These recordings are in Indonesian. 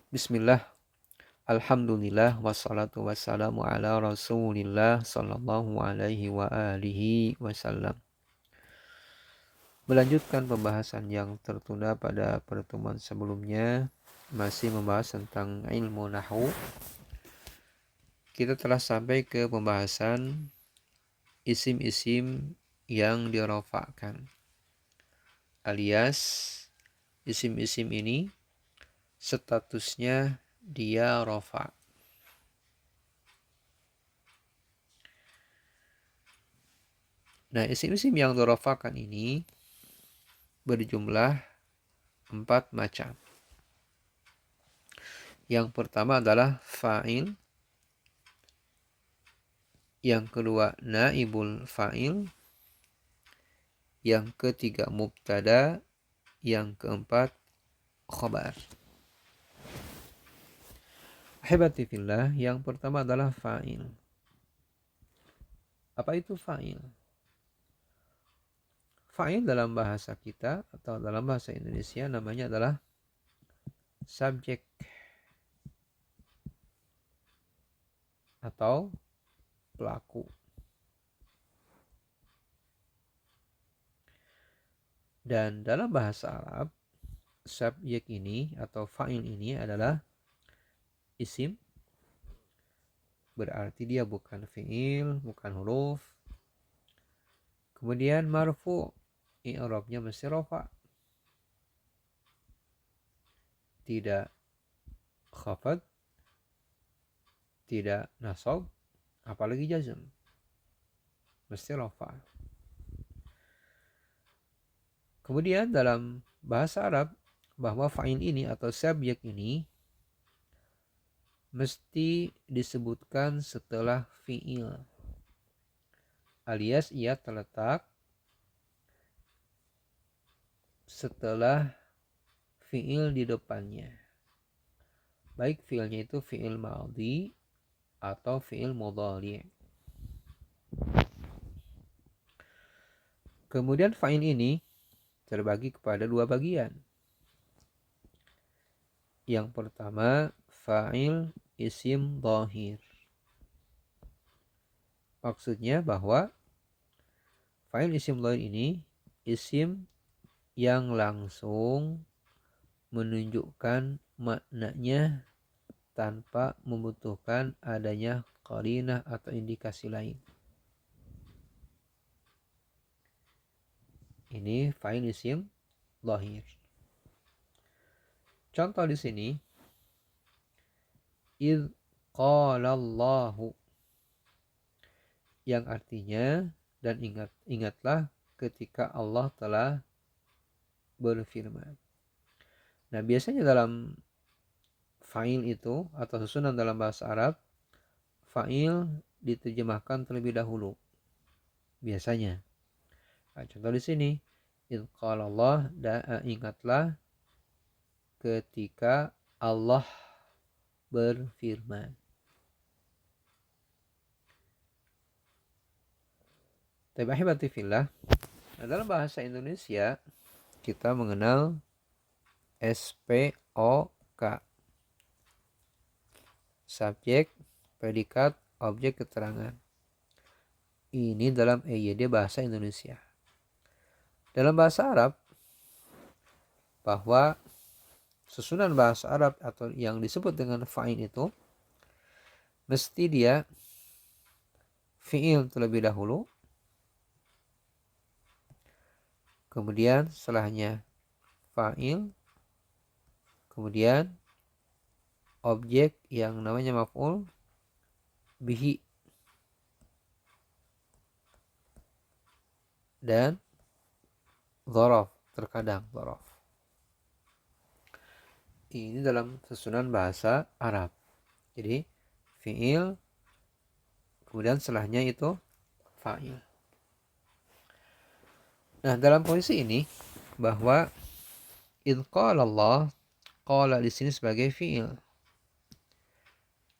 Bismillah, alhamdulillah, wassalatu wassalamu ala rasulillah sallallahu alaihi wa alihi wasallam. Melanjutkan pembahasan yang tertunda pada pertemuan sebelumnya, masih membahas tentang ilmu nahwu. Kita telah sampai ke pembahasan isim-isim yang dirofakkan, alias isim-isim ini statusnya dia rofa. Nah, isim-isim yang dirofakan ini berjumlah 4 macam. Yang pertama adalah fa'il, yang kedua naibul fa'il, yang ketiga mubtada, yang keempat khabar. Ahibati fillah, yang pertama adalah fa'il. Apa itu fa'il? Fa'il dalam bahasa kita atau dalam bahasa Indonesia namanya adalah subjek atau pelaku. Dan dalam bahasa Arab, subjek ini atau fa'il ini adalah isim, berarti dia bukan fi'il, bukan huruf. Kemudian marfu, i'rabnya mesti rafa, tidak khafad, tidak nasab, apalagi jazm, mesti rafa. Kemudian dalam bahasa Arab, bahwa fa'il ini atau subjek ini mesti disebutkan setelah fi'il, alias ia terletak setelah fi'il di depannya. Baik fi'ilnya itu fi'il madhi atau fi'il mudhari'. Kemudian fa'il ini terbagi kepada dua bagian. Yang pertama, fa'il isim dhahir. Maksudnya bahwa fa'il isim dhahir ini isim yang langsung menunjukkan maknanya tanpa membutuhkan adanya qarinah atau indikasi lain. Ini fa'il isim dhahir. Contoh di sini, idz qala Allahu, yang artinya dan ingatlah ketika Allah telah berfirman. Nah, biasanya dalam fa'il itu atau susunan dalam bahasa Arab, fa'il diterjemahkan terlebih dahulu. Biasanya. Nah, contoh di sini, idz qala Allah, ingatlah ketika Allah berfirman. Tapi ahibati fillah, nah dalam bahasa Indonesia kita mengenal SPOK, subjek, predikat, objek keterangan. Ini dalam EYD bahasa Indonesia. Dalam bahasa Arab, bahwa susunan bahasa Arab atau yang disebut dengan fa'il itu mesti dia fi'il terlebih dahulu, kemudian setelahnya fa'il, kemudian objek yang namanya maf'ul bihi, dan dzaraf, terkadang dzaraf. Ini dalam susunan bahasa Arab. Jadi fi'il, kemudian setelahnya itu fa'il. Nah, dalam posisi ini bahwa idz qala Allah, qala di sini sebagai fi'il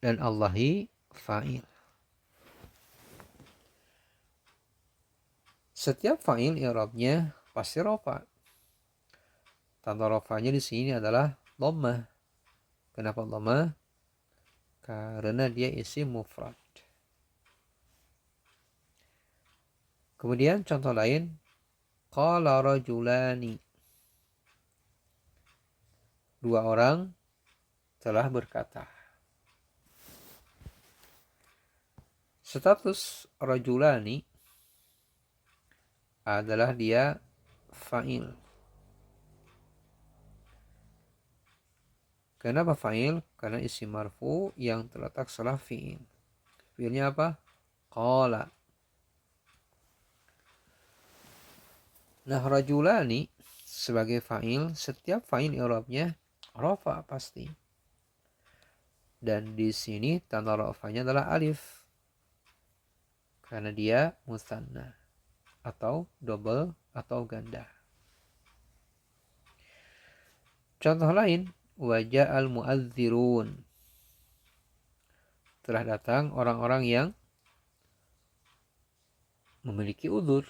dan Allahi fa'il. Setiap fa'il i'rabnya pasti rafa. Tanda rafanya di sini adalah dhammah Kenapa dhamma? Karena dia isim mufrad. Kemudian contoh lain, qala rajulani. Dua orang telah berkata. Status rajulani adalah dia fa'il. Kenapa fa'il? Karena isim marfu yang terletak setelah fi'il. Fi'ilnya apa? Qala. Nah, rajulani sebagai fa'il, setiap fa'il i'rabnya rafa pasti. Dan di sini tanda rafanya adalah alif. Karena dia musanna atau double atau ganda. Contoh lain, wajah al-mu'adzirun. Telah datang orang-orang yang memiliki udzur.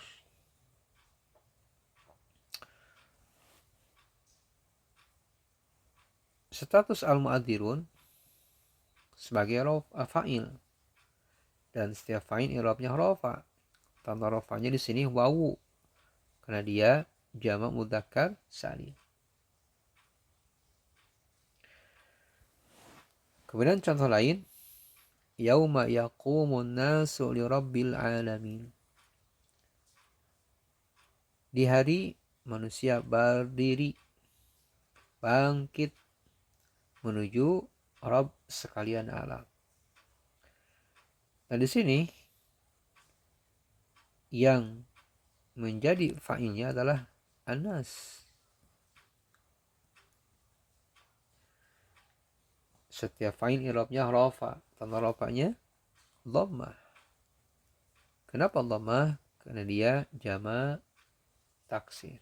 Status al-mu'adzirun sebagai fa'il. Dan setiap fa'il i'rabnya rafa. Tanda rafanya di sini wawu. Karena dia jamak mudzakkar salim. Kemudian contoh lain, yauma yaqumun nasu li rabbil alamin. Di hari manusia berdiri, bangkit menuju Rabb sekalian alam. Nah, di sini yang menjadi fa'ilnya adalah anas. Setiap fa'il i'rabnya rafa, tanda rafanya dhammah. Kenapa dhammah? Karena dia jamak taksir.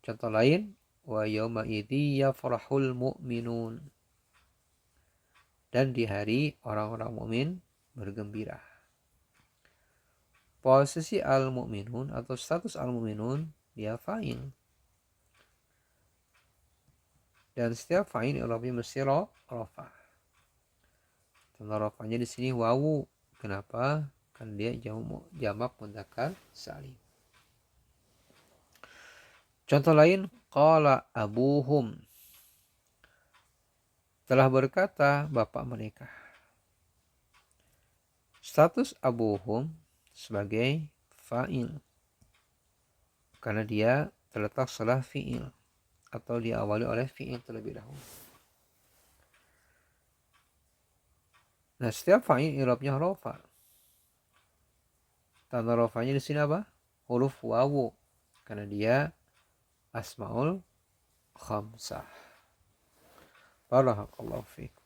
Contoh lain, wa yauma idzi yafrahul mu'minun. Dan di hari orang-orang mukmin bergembira. Posisi al-mu'minun atau status al-mu'minun dia fa'il. Dan setiap fa'il i'rabnya mesti rafa. Tanda rafanya di sini wawu. Kenapa? Karena dia jamak mudzakkar salim. Contoh lain, qala abuhum. Telah berkata bapak mereka. Status abuhum sebagai fa'il. Karena dia terletak setelah fi'il. Atau diawali oleh fi'il terlebih dahulu. Nah, setiap fa'il i'rabnya rafa. Tanda rafanya di sini apa? Huruf wawu. Karena dia asmaul khamsah. Barakallahu fiikum.